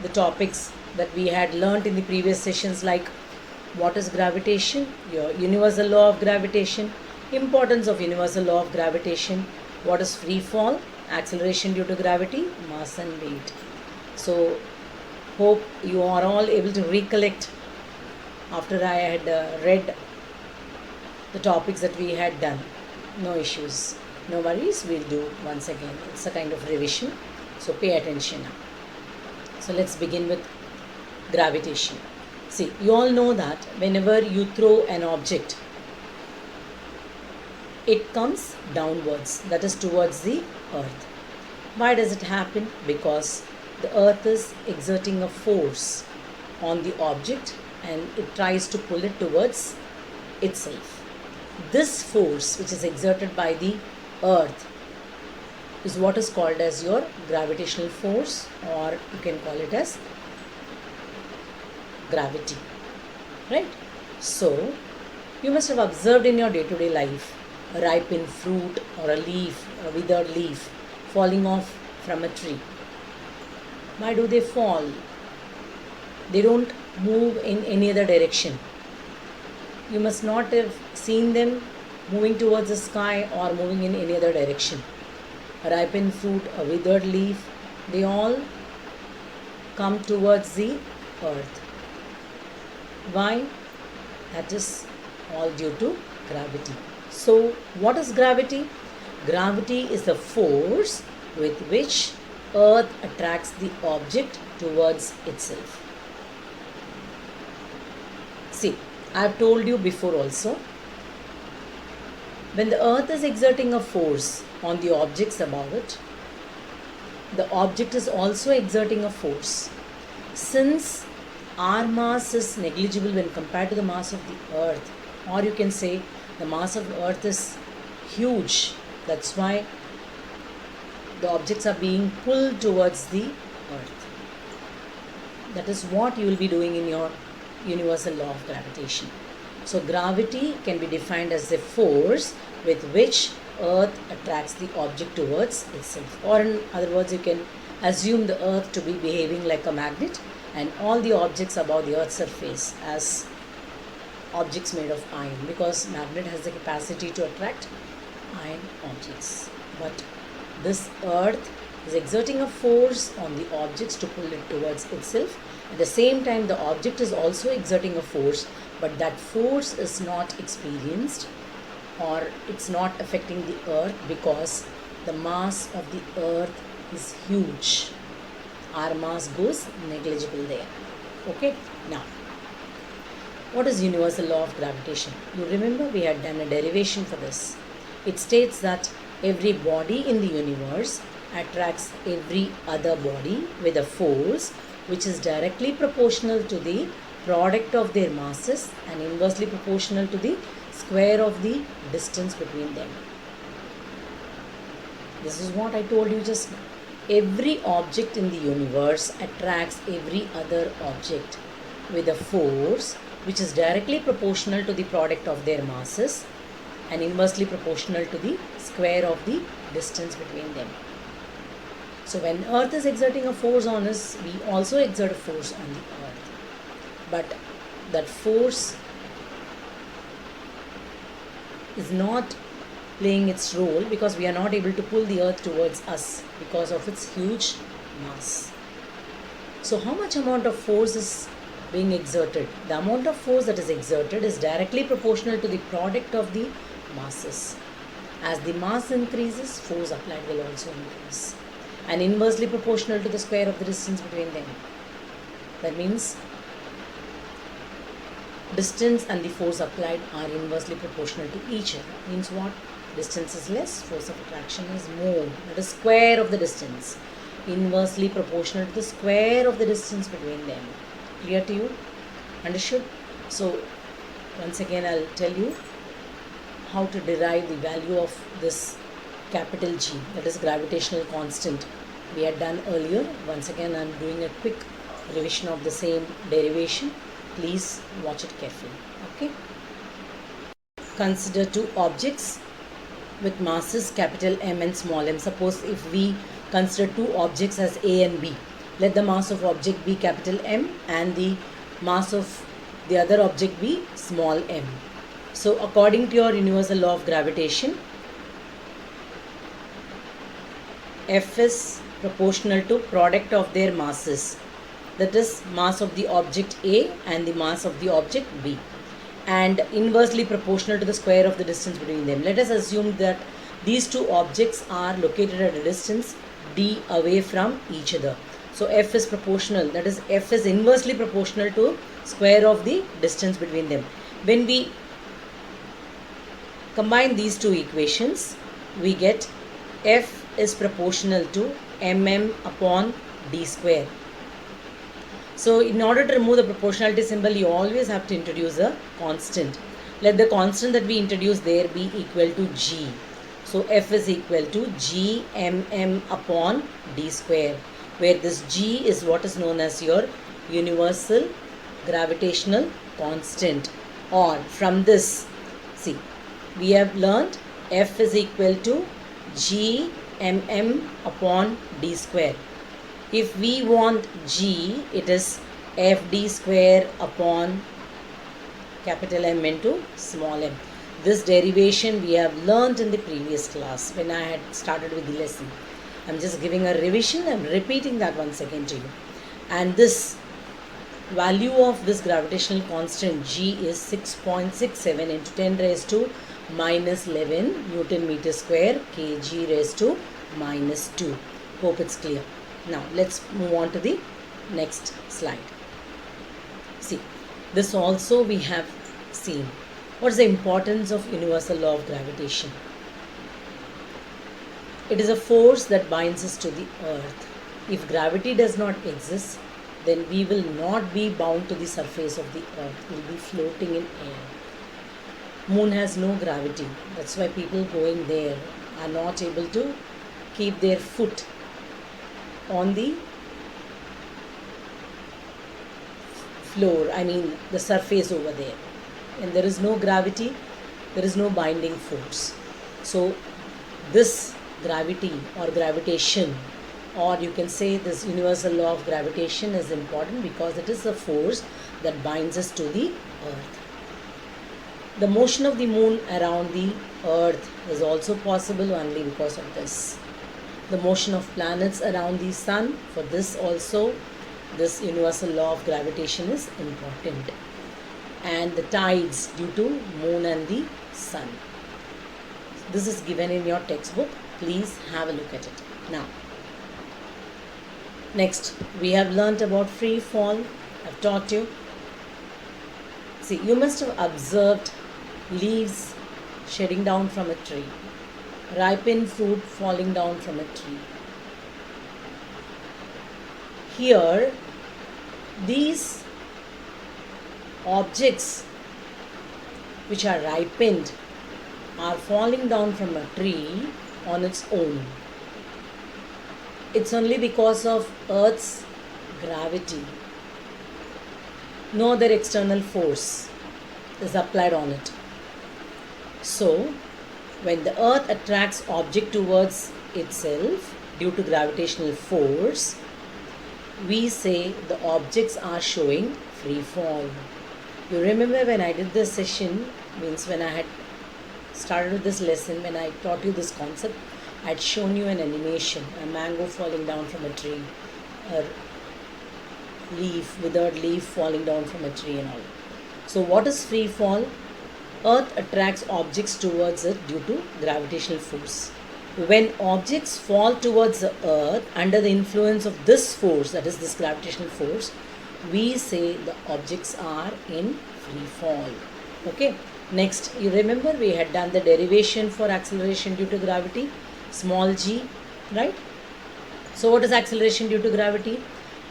the topics that we had learnt in the previous sessions, like what is gravitation, your universal law of gravitation, importance of universal law of gravitation, what is free fall, acceleration due to gravity, mass and weight. So hope you are all able to recollect after I had read the topics that we had done. No issues, no worries, we'll do once again. It's a kind of revision, so pay attention now. So let's begin with gravitation. See, you all know that whenever you throw an object, it comes downwards, that is towards the earth. Why does it happen? Because the earth is exerting a force on the object and it tries to pull it towards itself. This force which is exerted by the earth is what is called as your gravitational force, or you can call it as gravity, right? So you must have observed in your day-to-day life a ripened fruit or a leaf, a withered leaf falling off from a tree. Why do they fall? They don't move in any other direction. You must not have seen them moving towards the sky or moving in any other direction. A ripened fruit, a withered leaf, they all come towards the earth. Why? That is all due to gravity. So, what is gravity? Gravity is the force with which earth attracts the object towards itself. See, I have told you before also, when the earth is exerting a force on the objects above it, the object is also exerting a force. Since our mass is negligible when compared to the mass of the earth, or you can say the mass of the earth is huge, that's why the objects are being pulled towards the earth. That is what you will be doing in your universal law of gravitation. So gravity can be defined as the force with which earth attracts the object towards itself, or in other words, you can assume the earth to be behaving like a magnet and all the objects above the earth's surface as objects made of iron, because magnet has the capacity to attract iron objects. But this earth is exerting a force on the objects to pull it towards itself. At the same time, the object is also exerting a force, but that force is not experienced, or it's not affecting the earth because the mass of the earth is huge. Our mass goes negligible there. Okay, now what is universal law of gravitation? You remember we had done a derivation for this. It states that every body in the universe attracts every other body with a force which is directly proportional to the product of their masses and inversely proportional to the square of the distance between them. This is what I told you just now. Every object in the universe attracts every other object with a force which is directly proportional to the product of their masses and inversely proportional to the square of the distance between them. So when earth is exerting a force on us, we also exert a force on the earth. But that force is not playing its role because we are not able to pull the earth towards us because of its huge mass. So how much amount of force is being exerted? The amount of force that is exerted is directly proportional to the product of the masses. As the mass increases, force applied will also increase, and inversely proportional to the square of the distance between them. That means distance and the force applied are inversely proportional to each other. Means what? Distance is less, force of attraction is more. That is square of the distance, inversely proportional to the square of the distance between them. Clear to you? Understood? So once again I'll tell you how to derive the value of this capital G, that is gravitational constant. We had done earlier. Once again I'm doing a quick revision of the same derivation. Please watch it carefully. Okay. Consider two objects with masses capital M and small m. Suppose if we consider two objects as A and B, Let the mass of object be capital M and the mass of the other object be small m. So according to your universal law of gravitation, F is proportional to product of their masses, that is mass of the object A and the mass of the object B, and inversely proportional to the square of the distance between them. Let us assume that these two objects are located at a distance d away from each other. So F is proportional, that is F is inversely proportional to square of the distance between them. When we combine these two equations, we get F is proportional to mm upon d square. So in order to remove the proportionality symbol, you always have to introduce a constant. Let the constant that we introduce there be equal to g. So F is equal to g mm upon d square, where this g is what is known as your universal gravitational constant. Or from this, see, we have learnt F is equal to g mm upon d square. If we want g, it is fd square upon capital M into small m. This derivation we have learnt in the previous class when I had started with the lesson. I'm just giving a revision. I'm repeating that once again to you. And this value of this gravitational constant g is 6.67 into 10 raised to minus 11 Newton meter square kg raised to minus 2. Hope it's clear. Now let's move on to the next slide. See, this also we have seen. What is the importance of universal law of gravitation? It is a force that binds us to the earth. If gravity does not exist, then we will not be bound to the surface of the earth. We will be floating in air. Moon has no gravity. That's why people going there are not able to keep their foot on the floor, I mean the surface over there. And there is no gravity, there is no binding force. So this gravity or gravitation, or you can say this universal law of gravitation, is important because it is a force that binds us to the earth. The motion of the moon around the earth is also possible only because of this. The motion of planets around the sun, for this also this universal law of gravitation is important. And the tides due to moon and the sun. This is given in your textbook. Please have a look at it. Now, next we have learnt about free fall. I've taught you. See, you must have observed leaves shedding down from a tree, ripened fruit falling down from a tree. Here, these objects which are ripened are falling down from a tree on its own. It's only because of Earth's gravity. No other external force is applied on it. So, when the Earth attracts object towards itself due to gravitational force, we say the objects are showing free fall. You remember when I did this session, means when I had started with this lesson, when I taught you this concept, I had shown you an animation, a mango falling down from a tree, a leaf, withered leaf falling down from a tree and all. So what is free fall? Earth attracts objects towards it due to gravitational force. When objects fall towards the earth under the influence of this force, that is this gravitational force, we say the objects are in free fall. Okay. Next, you remember we had done the derivation for acceleration due to gravity, small g, right? So what is acceleration due to gravity?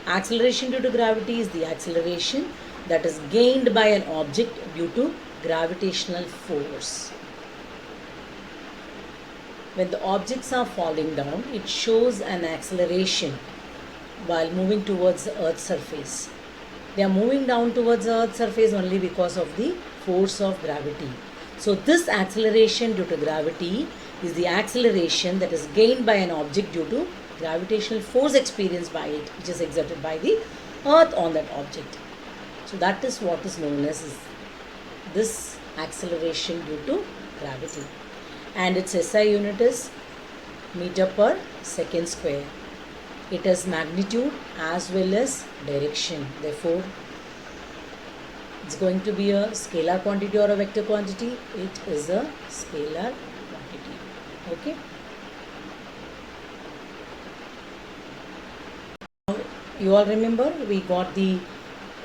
Acceleration due to gravity is the acceleration that is gained by an object due to gravitational force. When the objects are falling down, it shows an acceleration while moving towards the Earth's surface. They are moving down towards the Earth's surface only because of the force of gravity. So this acceleration due to gravity is the acceleration that is gained by an object due to gravitational force experienced by it, which is exerted by the earth on that object. So that is what is known as this acceleration due to gravity, and its SI unit is meter per second square. It has magnitude as well as direction. Therefore, it's going to be a scalar quantity or a vector quantity. It is a scalar quantity. Okay. You all remember we got the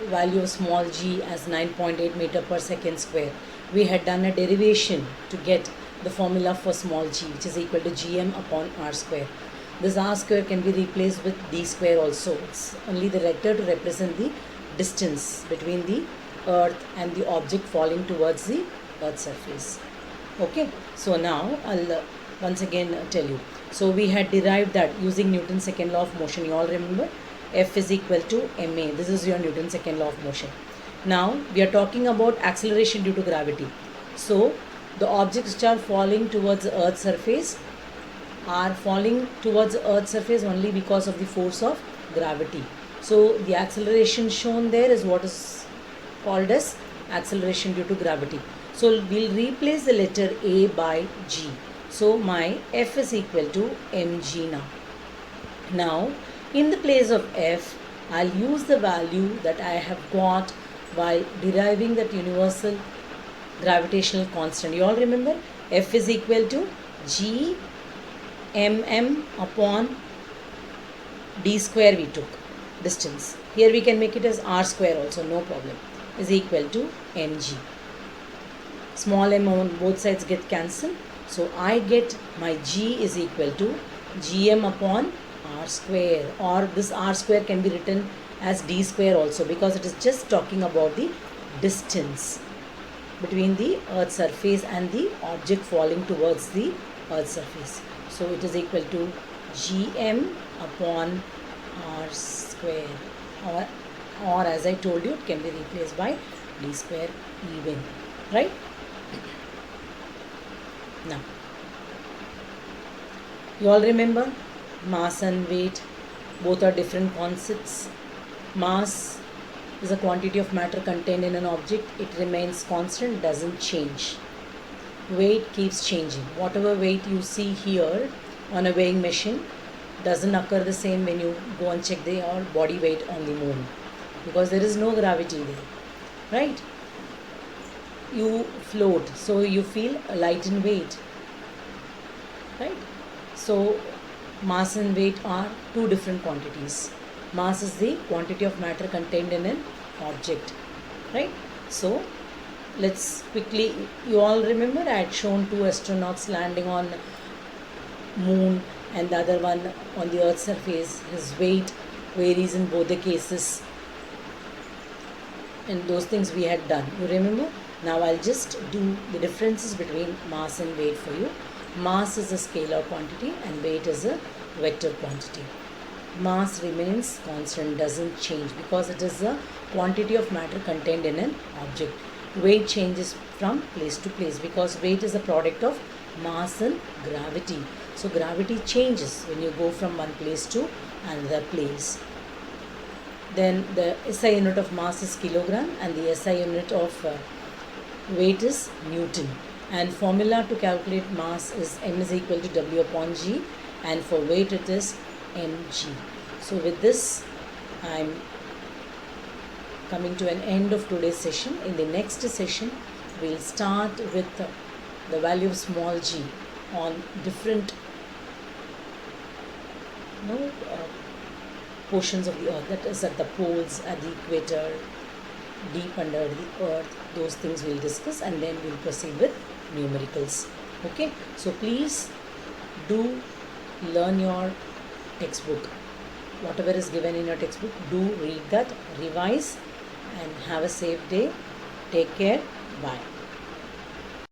value of small g as 9.8 meter per second square. We had done a derivation to get the formula for small g, which is equal to gm upon r square. This r square can be replaced with d square also. It's only the vector to represent the distance between the earth and the object falling towards the earth surface. Okay, so now I'll once again tell you. So we had derived that using Newton's second law of motion. You all remember? F is equal to ma. This is your Newton's second law of motion. Now we are talking about acceleration due to gravity. So the objects which are falling towards the earth's surface are falling towards the earth's surface only because of the force of gravity. So the acceleration shown there is what is called as acceleration due to gravity. So we'll replace the letter A by G. So my F is equal to mg now. Now in the place of F, I'll use the value that I have got while deriving that universal gravitational constant. You all remember? F is equal to G mm upon d square we took, distance. Here we can make it as r square also, no problem, is equal to mg. Small m on both sides get cancelled. So I get my g is equal to gm upon r square, or this r square can be written as d square also, because it is just talking about the distance between the earth's surface and the object falling towards the earth's surface. So it is equal to gm upon r square, or as I told you, it can be replaced by d square even, right? Now you all remember mass and weight, both are different concepts. Mass is a quantity of matter contained in an object. It remains constant, doesn't change. Weight keeps changing. Whatever weight you see here on a weighing machine doesn't occur the same when you go and check your body weight on the moon, because there is no gravity there, right? You float, so you feel light in weight, right? So mass and weight are two different quantities. Mass is the quantity of matter contained in an object, right? So let's quickly, you all remember I had shown two astronauts landing on moon and the other one on the earth's surface. His weight varies in both the cases, and those things we had done, you remember? Now I'll just do the differences between mass and weight for you. Mass is a scalar quantity and weight is a vector quantity. Mass remains constant, doesn't change, because it is a quantity of matter contained in an object. Weight changes from place to place, because weight is a product of mass and gravity. So gravity changes when you go from one place to another place. Then the SI unit of mass is kilogram and the SI unit of weight is Newton. And formula to calculate mass is m is equal to w upon g, and for weight it is mg. So with this I am coming to an end of today's session. In the next session we will start with the value of small g on different portions of the earth, that is at the poles, at the equator, deep under the earth. Those things we'll discuss, and then we'll proceed with numericals. Okay, so please do learn your textbook. Whatever is given in your textbook, do read that, revise, and have a safe day. Take care. Bye.